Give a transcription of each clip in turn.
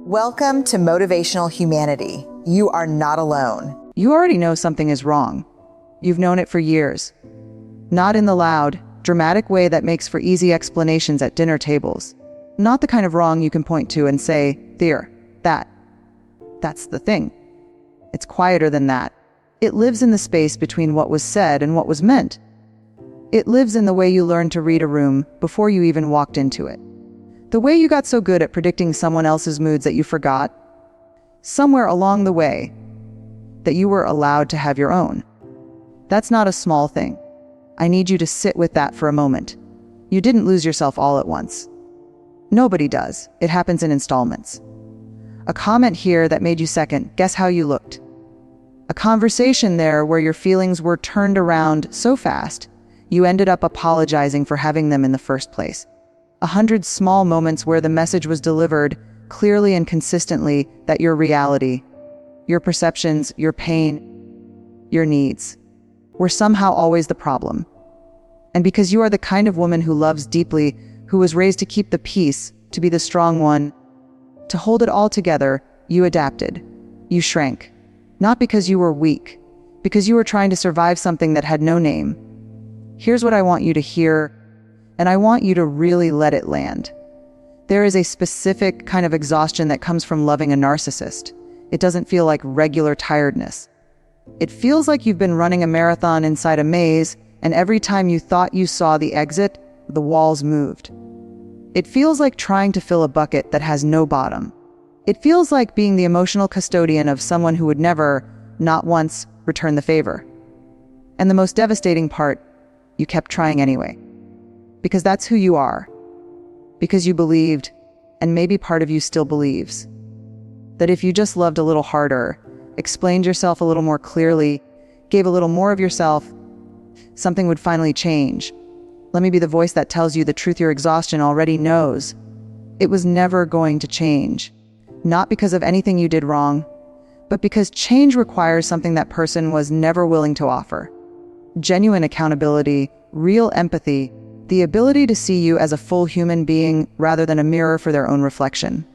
Welcome to Motivational Humanity. You are not alone. You already know something is wrong. You've known it for years. Not in the loud, dramatic way that makes for easy explanations at dinner tables. Not the kind of wrong you can point to and say, there, that's the thing. It's quieter than that. It lives in the space between what was said and what was meant. It lives in the way you learned to read a room before you even walked into it. The way you got so good at predicting someone else's moods that you forgot, somewhere along the way, that you were allowed to have your own. That's not a small thing. I need you to sit with that for a moment. You didn't lose yourself all at once. Nobody does. It happens in installments. A comment here that made you second guess how you looked. A conversation there where your feelings were turned around so fast, you ended up apologizing for having them in the first place. 100 small moments where the message was delivered clearly and consistently that your reality, your perceptions, your pain, your needs were somehow always the problem. And because you are the kind of woman who loves deeply, who was raised to keep the peace, to be the strong one, to hold it all together, you adapted. You shrank. Not because you were weak, because you were trying to survive something that had no name. Here's what I want you to hear, and I want you to really let it land. There is a specific kind of exhaustion that comes from loving a narcissist. It doesn't feel like regular tiredness. It feels like you've been running a marathon inside a maze, and every time you thought you saw the exit, the walls moved. It feels like trying to fill a bucket that has no bottom. It feels like being the emotional custodian of someone who would never, not once, return the favor. And the most devastating part, you kept trying anyway. Because that's who you are. Because you believed, and maybe part of you still believes, that if you just loved a little harder, explained yourself a little more clearly, gave a little more of yourself, something would finally change. Let me be the voice that tells you the truth your exhaustion already knows. It was never going to change. Not because of anything you did wrong, but because change requires something that person was never willing to offer. Genuine accountability, real empathy, the ability to see you as a full human being rather than a mirror for their own reflection.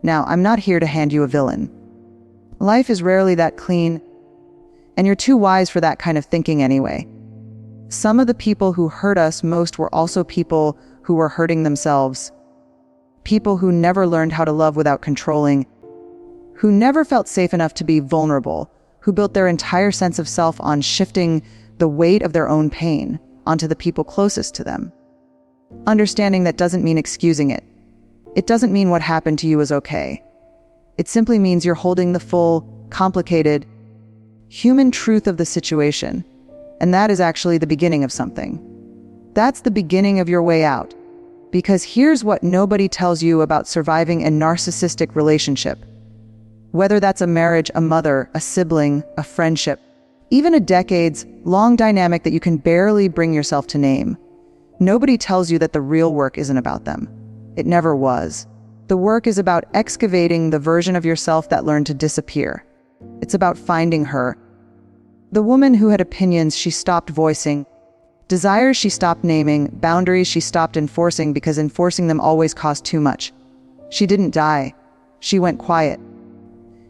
Now, I'm not here to hand you a villain. Life is rarely that clean, and you're too wise for that kind of thinking anyway. Some of the people who hurt us most were also people who were hurting themselves. People who never learned how to love without controlling, who never felt safe enough to be vulnerable, who built their entire sense of self on shifting the weight of their own pain onto the people closest to them. Understanding that doesn't mean excusing it. It doesn't mean what happened to you is okay. It simply means you're holding the full, complicated, human truth of the situation. And that is actually the beginning of something. That's the beginning of your way out. Because here's what nobody tells you about surviving a narcissistic relationship. Whether that's a marriage, a mother, a sibling, a friendship, even a decades-long dynamic that you can barely bring yourself to name. Nobody tells you that the real work isn't about them. It never was. The work is about excavating the version of yourself that learned to disappear. It's about finding her. The woman who had opinions she stopped voicing, desires she stopped naming, boundaries she stopped enforcing because enforcing them always cost too much. She didn't die. She went quiet.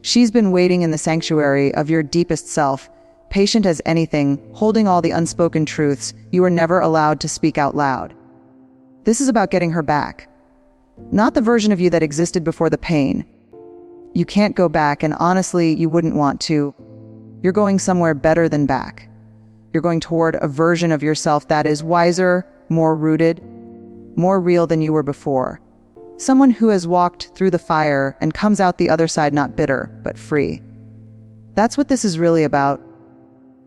She's been waiting in the sanctuary of your deepest self, patient as anything, holding all the unspoken truths you were never allowed to speak out loud. This is about getting her back. Not the version of you that existed before the pain. You can't go back, and honestly, you wouldn't want to. You're going somewhere better than back. You're going toward a version of yourself that is wiser, more rooted, more real than you were before. Someone who has walked through the fire and comes out the other side not bitter, but free. That's what this is really about.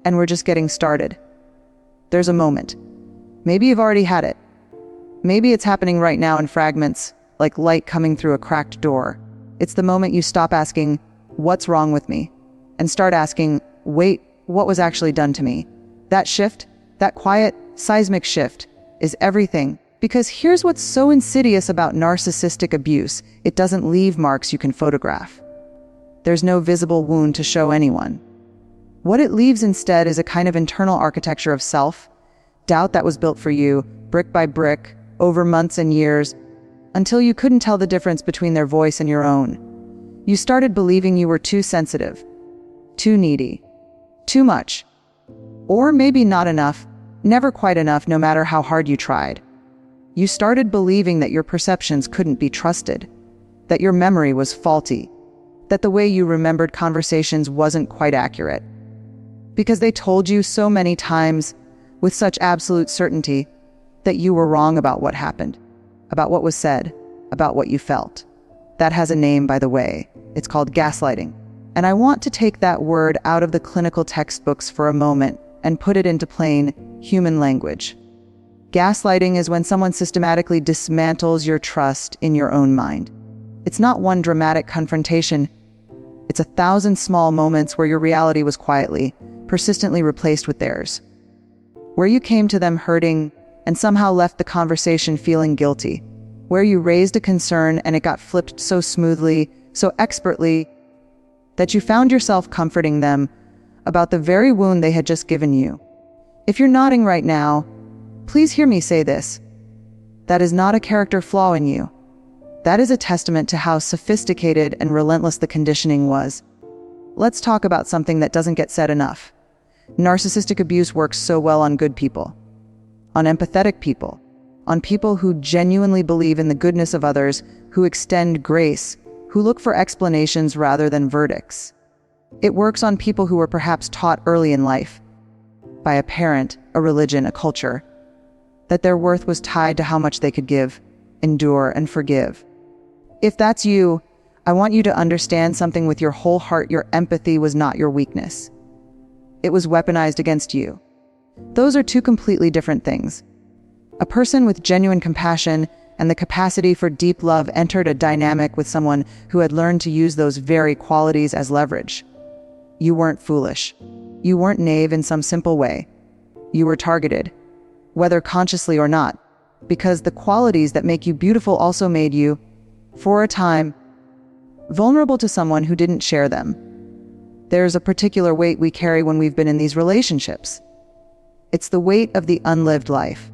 And we're just getting started. There's a moment. Maybe you've already had it. Maybe it's happening right now in fragments, like light coming through a cracked door. It's the moment you stop asking, "What's wrong with me?" and start asking, "Wait, what was actually done to me?" That shift, that quiet, seismic shift, is everything. Because here's what's so insidious about narcissistic abuse. It doesn't leave marks you can photograph. There's no visible wound to show anyone. What it leaves instead is a kind of internal architecture of self, doubt that was built for you, brick by brick, over months and years, until you couldn't tell the difference between their voice and your own. You started believing you were too sensitive, too needy, too much, or maybe not enough, never quite enough no matter how hard you tried. You started believing that your perceptions couldn't be trusted, that your memory was faulty, that the way you remembered conversations wasn't quite accurate. Because they told you so many times, with such absolute certainty, that you were wrong about what happened, about what was said, about what you felt. That has a name, by the way. It's called gaslighting. And I want to take that word out of the clinical textbooks for a moment and put it into plain human language. Gaslighting is when someone systematically dismantles your trust in your own mind. It's not one dramatic confrontation. It's 1,000 small moments where your reality was quietly, persistently replaced with theirs. Where you came to them hurting and somehow left the conversation feeling guilty. Where you raised a concern and it got flipped so smoothly, so expertly, that you found yourself comforting them about the very wound they had just given you. If you're nodding right now, please hear me say this. That is not a character flaw in you. That is a testament to how sophisticated and relentless the conditioning was. Let's talk about something that doesn't get said enough. Narcissistic abuse works so well on good people, on empathetic people, on people who genuinely believe in the goodness of others, who extend grace, who look for explanations rather than verdicts. It works on people who were perhaps taught early in life, by a parent, a religion, a culture, that their worth was tied to how much they could give, endure, and forgive. If that's you, I want you to understand something with your whole heart. Your empathy was not your weakness. It was weaponized against you. Those are two completely different things. A person with genuine compassion and the capacity for deep love entered a dynamic with someone who had learned to use those very qualities as leverage. You weren't foolish. You weren't naive in some simple way. You were targeted, whether consciously or not, because the qualities that make you beautiful also made you, for a time, vulnerable to someone who didn't share them. There's a particular weight we carry when we've been in these relationships. It's the weight of the unlived life.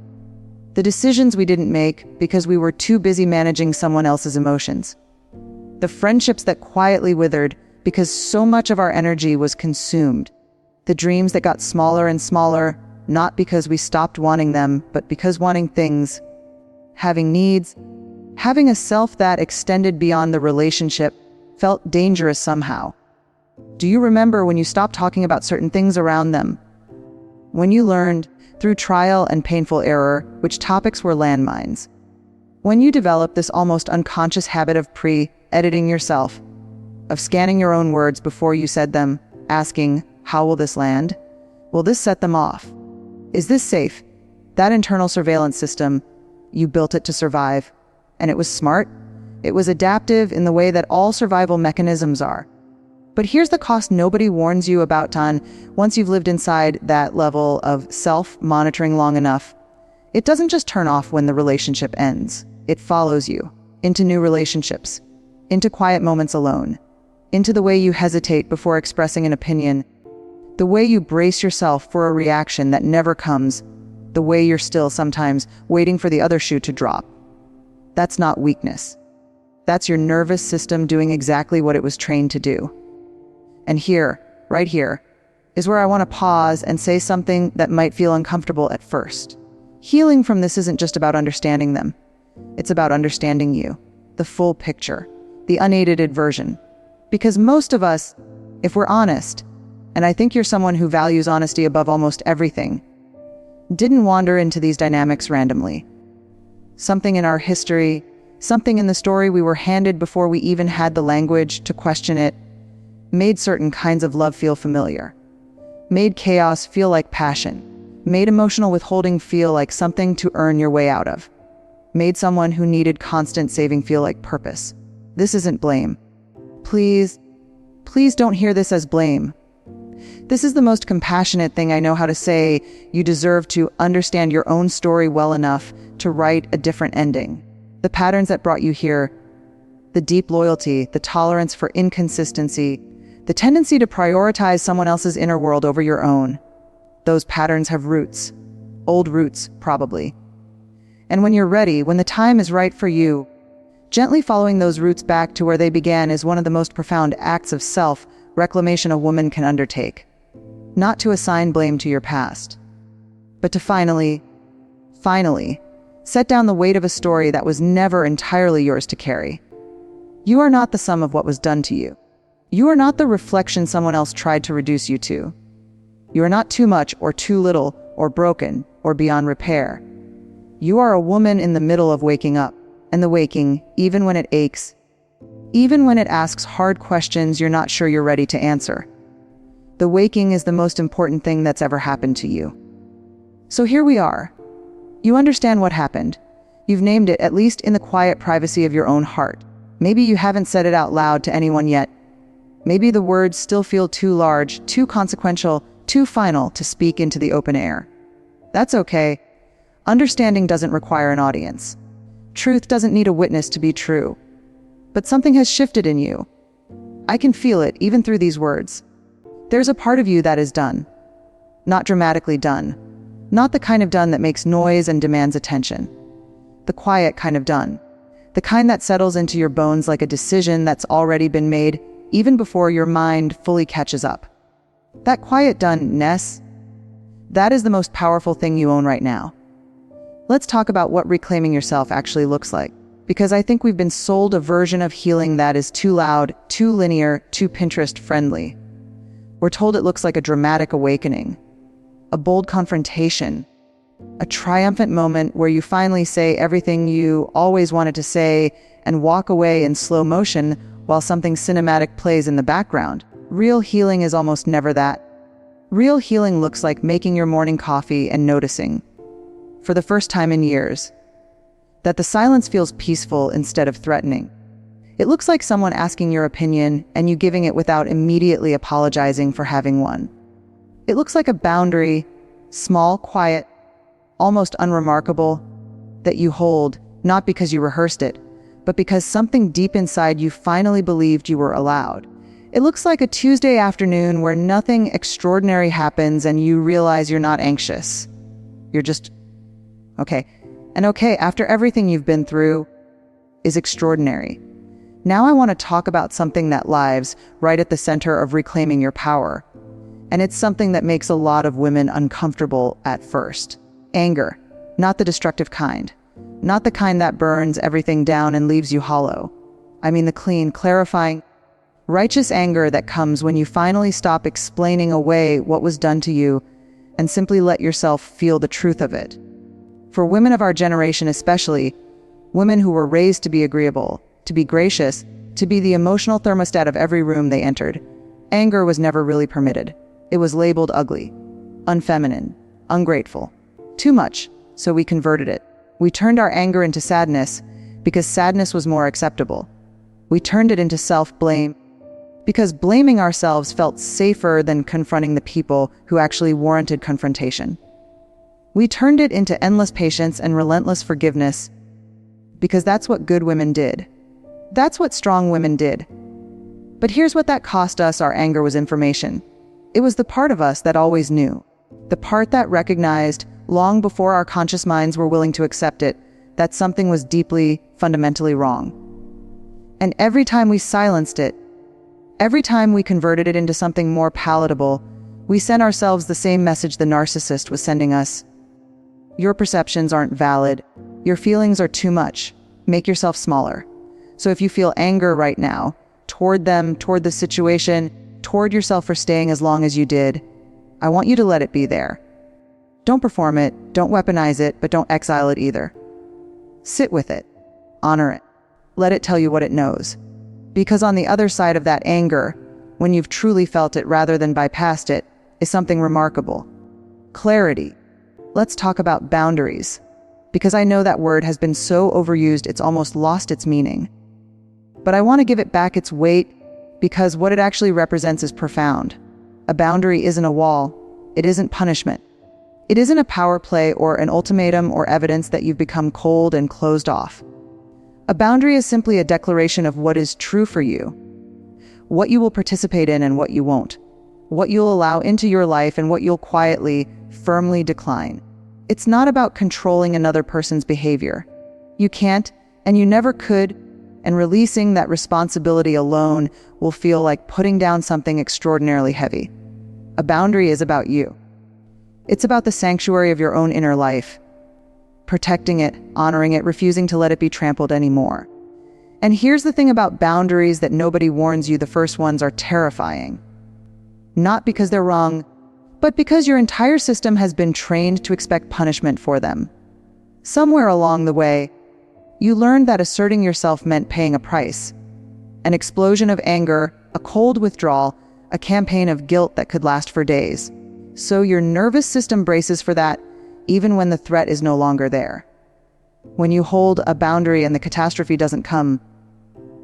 The decisions we didn't make because we were too busy managing someone else's emotions. The friendships that quietly withered because so much of our energy was consumed. The dreams that got smaller and smaller, not because we stopped wanting them, but because wanting things, having needs, having a self that extended beyond the relationship felt dangerous somehow. Do you remember when you stopped talking about certain things around them? When you learned, through trial and painful error, which topics were landmines? When you developed this almost unconscious habit of pre-editing yourself, of scanning your own words before you said them, asking, how will this land? Will this set them off? Is this safe? That internal surveillance system, you built it to survive. And it was smart. It was adaptive in the way that all survival mechanisms are. But here's the cost nobody warns you about, Tan. Once you've lived inside that level of self-monitoring long enough, it doesn't just turn off when the relationship ends. It follows you into new relationships, into quiet moments alone, into the way you hesitate before expressing an opinion, the way you brace yourself for a reaction that never comes, the way you're still sometimes waiting for the other shoe to drop. That's not weakness. That's your nervous system doing exactly what it was trained to do. And here, right here, is where I want to pause and say something that might feel uncomfortable at first. Healing from this isn't just about understanding them. It's about understanding you, the full picture, the unedited version. Because most of us, if we're honest, and I think you're someone who values honesty above almost everything, didn't wander into these dynamics randomly. Something in our history, something in the story we were handed before we even had the language to question it, made certain kinds of love feel familiar, made chaos feel like passion, made emotional withholding feel like something to earn your way out of, made someone who needed constant saving feel like purpose. This isn't blame. Please don't hear this as blame. This is the most compassionate thing I know how to say. You deserve to understand your own story well enough to write a different ending. The patterns that brought you here, the deep loyalty, the tolerance for inconsistency, the tendency to prioritize someone else's inner world over your own. Those patterns have roots, old roots, probably. And when you're ready, when the time is right for you, Gently following those roots back to where they began is one of the most profound acts of self-reclamation a woman can undertake. Not to assign blame to your past, but to finally, set down the weight of a story that was never entirely yours to carry. You are not the sum of what was done to you. You are not the reflection someone else tried to reduce you to. You are not too much or too little or broken or beyond repair. You are a woman in the middle of waking up, and the waking, even when it aches, even when it asks hard questions you're not sure you're ready to answer. The waking is the most important thing that's ever happened to you. So here we are. You understand what happened. You've named it, at least in the quiet privacy of your own heart. Maybe you haven't said it out loud to anyone yet. Maybe the words still feel too large, too consequential, too final to speak into the open air. That's okay. Understanding doesn't require an audience. Truth doesn't need a witness to be true. But something has shifted in you. I can feel it, even through these words. There's a part of you that is done. Not dramatically done. Not the kind of done that makes noise and demands attention. The quiet kind of done. The kind that settles into your bones like a decision that's already been made, even before your mind fully catches up. That quiet doneness, that is the most powerful thing you own right now. Let's talk about what reclaiming yourself actually looks like, because I think we've been sold a version of healing that is too loud, too linear, too Pinterest-friendly. We're told it looks like a dramatic awakening, a bold confrontation, a triumphant moment where you finally say everything you always wanted to say and walk away in slow motion while something cinematic plays in the background. Real healing is almost never that. Real healing looks like making your morning coffee and noticing, for the first time in years, that the silence feels peaceful instead of threatening. It looks like someone asking your opinion and you giving it without immediately apologizing for having one. It looks like a boundary, small, quiet, almost unremarkable, that you hold, not because you rehearsed it, but because something deep inside you finally believed you were allowed. It looks like a Tuesday afternoon where nothing extraordinary happens and you realize you're not anxious. You're just okay. And okay, after everything you've been through, is extraordinary. Now I want to talk about something that lives right at the center of reclaiming your power. And it's something that makes a lot of women uncomfortable at first. Anger. Not the destructive kind. Not the kind that burns everything down and leaves you hollow. I mean the clean, clarifying, righteous anger that comes when you finally stop explaining away what was done to you and simply let yourself feel the truth of it. For women of our generation especially, women who were raised to be agreeable, to be gracious, to be the emotional thermostat of every room they entered, anger was never really permitted. It was labeled ugly, unfeminine, ungrateful. Too much, so we converted it. We turned our anger into sadness because sadness was more acceptable. We turned it into self-blame because blaming ourselves felt safer than confronting the people who actually warranted confrontation. We turned it into endless patience and relentless forgiveness because that's what good women did. That's what strong women did. But here's what that cost us. Our anger was information. It was the part of us that always knew. The part that recognized, long before our conscious minds were willing to accept it, that something was deeply, fundamentally wrong. And every time we silenced it, every time we converted it into something more palatable, we sent ourselves the same message the narcissist was sending us. Your perceptions aren't valid. Your feelings are too much. Make yourself smaller. So if you feel anger right now, toward them, toward the situation, toward yourself for staying as long as you did, I want you to let it be there. Don't perform it, don't weaponize it, but don't exile it either. Sit with it. Honor it. Let it tell you what it knows. Because on the other side of that anger, when you've truly felt it rather than bypassed it, is something remarkable. Clarity. Let's talk about boundaries. Because I know that word has been so overused it's almost lost its meaning. But I want to give it back its weight because what it actually represents is profound. A boundary isn't a wall. It isn't punishment. It isn't a power play or an ultimatum or evidence that you've become cold and closed off. A boundary is simply a declaration of what is true for you, what you will participate in and what you won't, what you'll allow into your life and what you'll quietly, firmly decline. It's not about controlling another person's behavior. You can't, and you never could, and releasing that responsibility alone will feel like putting down something extraordinarily heavy. A boundary is about you. It's about the sanctuary of your own inner life, protecting it, honoring it, refusing to let it be trampled anymore. And here's the thing about boundaries that nobody warns you: the first ones are terrifying. Not because they're wrong, but because your entire system has been trained to expect punishment for them. Somewhere along the way, you learned that asserting yourself meant paying a price. An explosion of anger, a cold withdrawal, a campaign of guilt that could last for days. So your nervous system braces for that, even when the threat is no longer there. When you hold a boundary and the catastrophe doesn't come,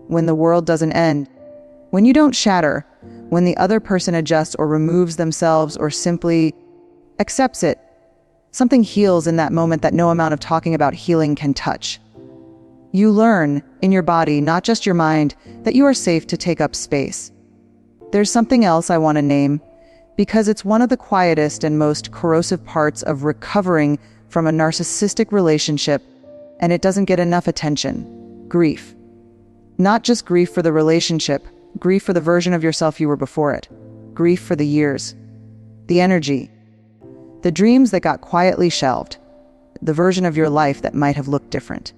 when the world doesn't end, when you don't shatter, when the other person adjusts or removes themselves or simply accepts it, something heals in that moment that no amount of talking about healing can touch. You learn, in your body, not just your mind, that you are safe to take up space. There's something else I want to name, because it's one of the quietest and most corrosive parts of recovering from a narcissistic relationship, and it doesn't get enough attention: grief. Not just grief for the relationship, grief for the version of yourself you were before it. Grief for the years, the energy, the dreams that got quietly shelved, the version of your life that might have looked different.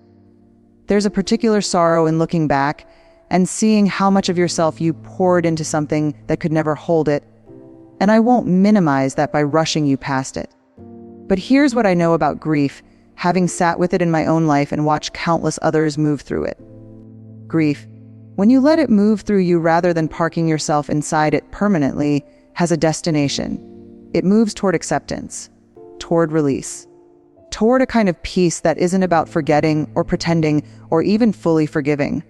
There's a particular sorrow in looking back and seeing how much of yourself you poured into something that could never hold it. And I won't minimize that by rushing you past it. But here's what I know about grief, having sat with it in my own life and watched countless others move through it. Grief, when you let it move through you rather than parking yourself inside it permanently, has a destination. It moves toward acceptance, toward release, toward a kind of peace that isn't about forgetting or pretending or even fully forgiving.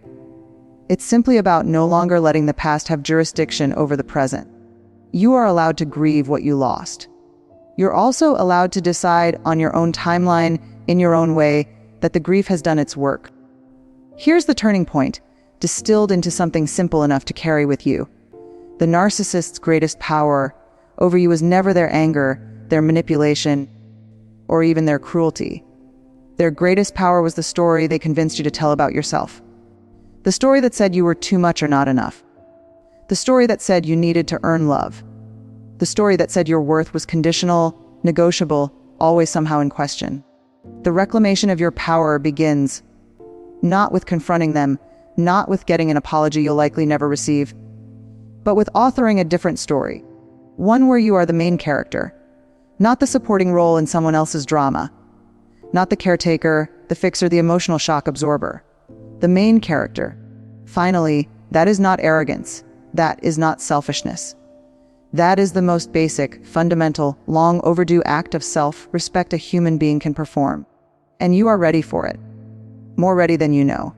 It's simply about no longer letting the past have jurisdiction over the present. You are allowed to grieve what you lost. You're also allowed to decide on your own timeline, in your own way, that the grief has done its work. Here's the turning point, distilled into something simple enough to carry with you. The narcissist's greatest power over you was never their anger, their manipulation, or even their cruelty. Their greatest power was the story they convinced you to tell about yourself. The story that said you were too much or not enough. The story that said you needed to earn love. The story that said your worth was conditional, negotiable, always somehow in question. The reclamation of your power begins not with confronting them, not with getting an apology you'll likely never receive, but with authoring a different story. One where you are the main character, not the supporting role in someone else's drama, not the caretaker, the fixer, the emotional shock absorber. The main character. Finally, that is not arrogance. That is not selfishness. That is the most basic, fundamental, long overdue act of self-respect a human being can perform. And you are ready for it. More ready than you know.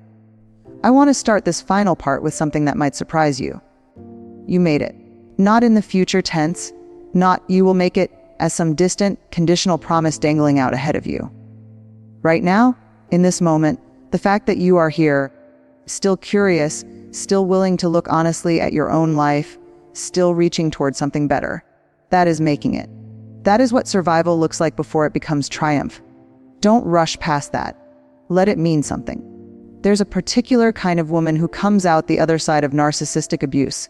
I want to start this final part with something that might surprise you. You made it. Not in the future tense, not you will make it as some distant, conditional promise dangling out ahead of you. Right now, in this moment, the fact that you are here, still curious, still willing to look honestly at your own life, still reaching towards something better, that is making it. That is what survival looks like before it becomes triumph. Don't rush past that. Let it mean something. There's a particular kind of woman who comes out the other side of narcissistic abuse.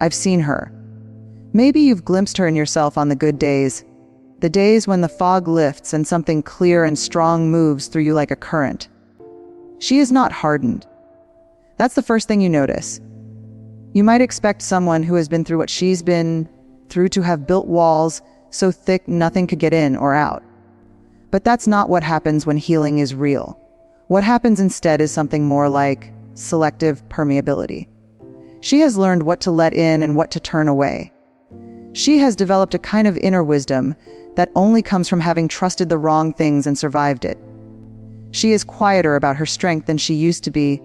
I've seen her. Maybe you've glimpsed her in yourself on the good days. The days when the fog lifts and something clear and strong moves through you like a current. She is not hardened. That's the first thing you notice. You might expect someone who has been through what she's been through to have built walls so thick nothing could get in or out. But that's not what happens when healing is real. What happens instead is something more like selective permeability. She has learned what to let in and what to turn away. She has developed a kind of inner wisdom that only comes from having trusted the wrong things and survived it. She is quieter about her strength than she used to be.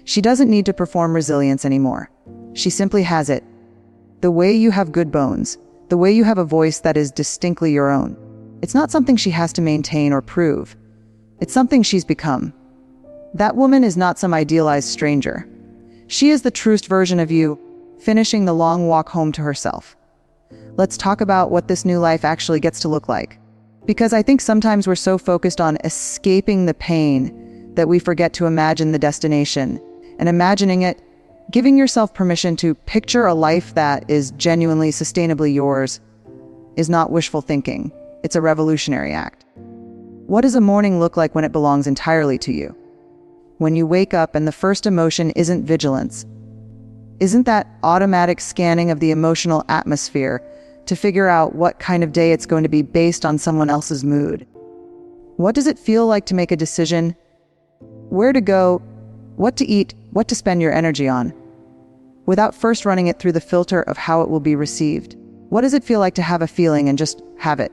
She doesn't need to perform resilience anymore. She simply has it. The way you have good bones, the way you have a voice that is distinctly your own. It's not something she has to maintain or prove. It's something she's become. That woman is not some idealized stranger. She is the truest version of you, finishing the long walk home to herself. Let's talk about what this new life actually gets to look like. Because I think sometimes we're so focused on escaping the pain that we forget to imagine the destination. And imagining it, giving yourself permission to picture a life that is genuinely, sustainably yours, is not wishful thinking. It's a revolutionary act. What does a morning look like when it belongs entirely to you? When you wake up and the first emotion isn't vigilance, isn't that automatic scanning of the emotional atmosphere to figure out what kind of day it's going to be based on someone else's mood? What does it feel like to make a decision? Where to go, what to eat, what to spend your energy on, without first running it through the filter of how it will be received? What does it feel like to have a feeling and just have it,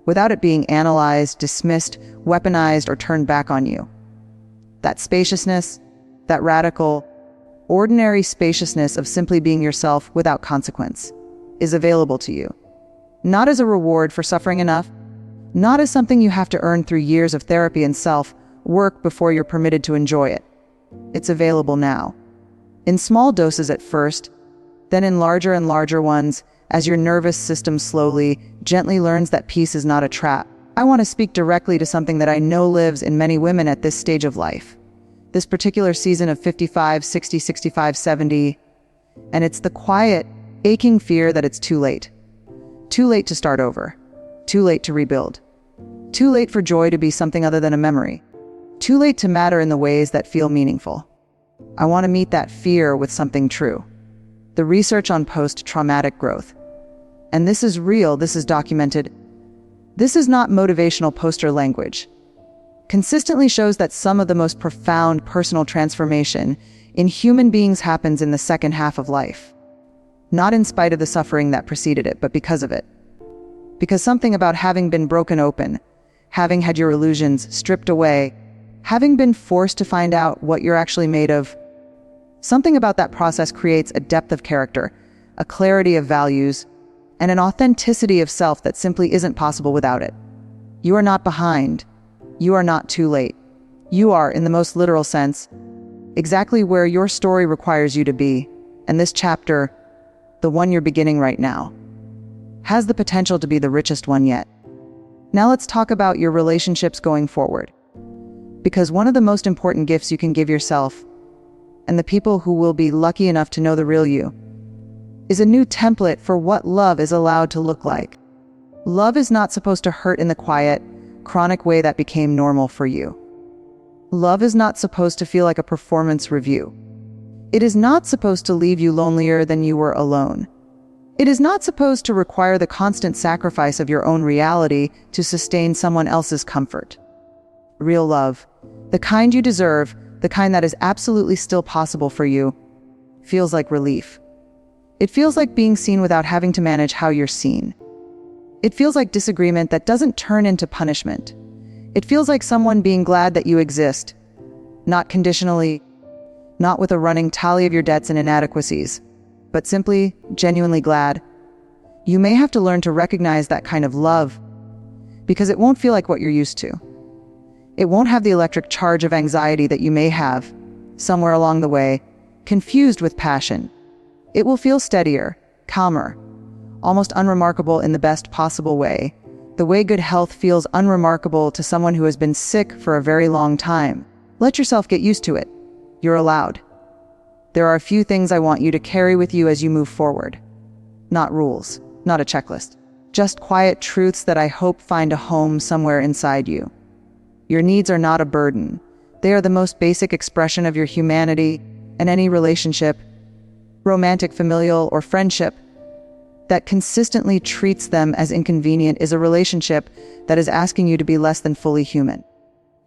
without it being analyzed, dismissed, weaponized, or turned back on you? That spaciousness, that radical, ordinary spaciousness of simply being yourself without consequence, is available to you. Not as a reward for suffering enough, not as something you have to earn through years of therapy and self-work before you're permitted to enjoy it. It's available now. In small doses at first, then in larger and larger ones, as your nervous system slowly, gently learns that peace is not a trap. I want to speak directly to something that I know lives in many women at this stage of life. This particular season of 55, 60, 65, 70, and it's the quiet, aching fear that it's too late. Too late to start over. Too late to rebuild. Too late for joy to be something other than a memory. Too late to matter in the ways that feel meaningful. I want to meet that fear with something true. The research on post-traumatic growth. And this is real, this is documented. This is not motivational poster language. Consistently shows that some of the most profound personal transformation in human beings happens in the second half of life. Not in spite of the suffering that preceded it, but because of it. Because something about having been broken open, having had your illusions stripped away, having been forced to find out what you're actually made of, something about that process creates a depth of character, a clarity of values, and an authenticity of self that simply isn't possible without it. You are not behind. You are not too late. You are, in the most literal sense, exactly where your story requires you to be, and this chapter, the one you're beginning right now, has the potential to be the richest one yet. Now let's talk about your relationships going forward. Because one of the most important gifts you can give yourself, and the people who will be lucky enough to know the real you, is a new template for what love is allowed to look like. Love is not supposed to hurt in the quiet, chronic way that became normal for you. Love is not supposed to feel like a performance review. It is not supposed to leave you lonelier than you were alone. It is not supposed to require the constant sacrifice of your own reality to sustain someone else's comfort. Real love, the kind you deserve, the kind that is absolutely still possible for you, feels like relief. It feels like being seen without having to manage how you're seen. It feels like disagreement that doesn't turn into punishment. It feels like someone being glad that you exist, not conditionally, not with a running tally of your debts and inadequacies, but simply, genuinely glad. You may have to learn to recognize that kind of love, because it won't feel like what you're used to. It won't have the electric charge of anxiety that you may have, somewhere along the way, confused with passion. It will feel steadier, calmer, almost unremarkable in the best possible way, the way good health feels unremarkable to someone who has been sick for a very long time. Let yourself get used to it. You're allowed. There are a few things I want you to carry with you as you move forward. Not rules, not a checklist. Just quiet truths that I hope find a home somewhere inside you. Your needs are not a burden. They are the most basic expression of your humanity, and any relationship, romantic, familial, or friendship, that consistently treats them as inconvenient is a relationship that is asking you to be less than fully human.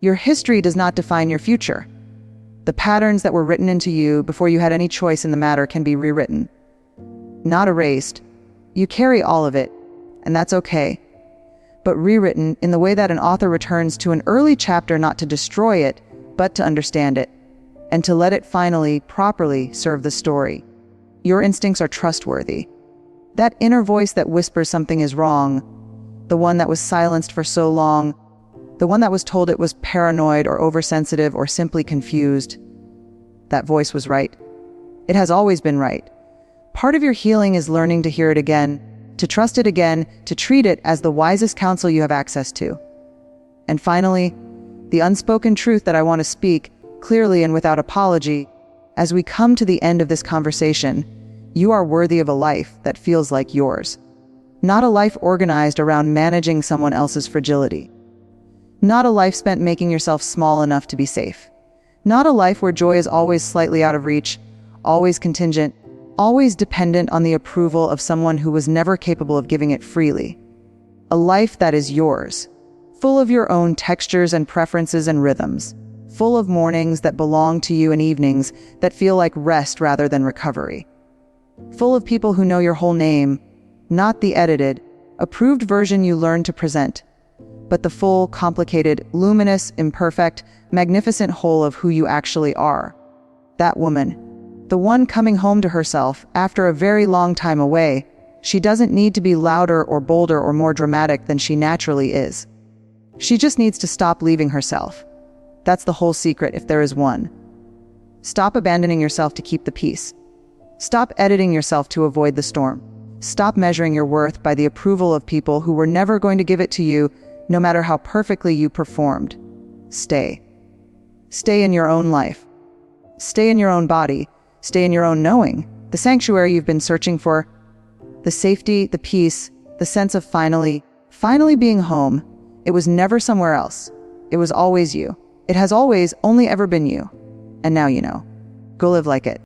Your history does not define your future. The patterns that were written into you before you had any choice in the matter can be rewritten, not erased. You carry all of it, and that's okay. But rewritten in the way that an author returns to an early chapter not to destroy it, but to understand it, and to let it finally, properly serve the story. Your instincts are trustworthy. That inner voice that whispers something is wrong, the one that was silenced for so long, the one that was told it was paranoid or oversensitive or simply confused, that voice was right. It has always been right. Part of your healing is learning to hear it again, to trust it again, to treat it as the wisest counsel you have access to. And finally, the unspoken truth that I want to speak, clearly and without apology. As we come to the end of this conversation, you are worthy of a life that feels like yours. Not a life organized around managing someone else's fragility. Not a life spent making yourself small enough to be safe. Not a life where joy is always slightly out of reach, always contingent, always dependent on the approval of someone who was never capable of giving it freely. A life that is yours, full of your own textures and preferences and rhythms, full of mornings that belong to you and evenings that feel like rest rather than recovery. Full of people who know your whole name, not the edited, approved version you learned to present, but the full, complicated, luminous, imperfect, magnificent whole of who you actually are. That woman, the one coming home to herself after a very long time away, she doesn't need to be louder or bolder or more dramatic than she naturally is. She just needs to stop leaving herself. That's the whole secret, if there is one. Stop abandoning yourself to keep the peace. Stop editing yourself to avoid the storm. Stop measuring your worth by the approval of people who were never going to give it to you, no matter how perfectly you performed. Stay. Stay in your own life. Stay in your own body. Stay in your own knowing, the sanctuary you've been searching for, the safety, the peace, the sense of finally being home. It was never somewhere else. It was always you. It has always only ever been you. And now you know. Go live like it.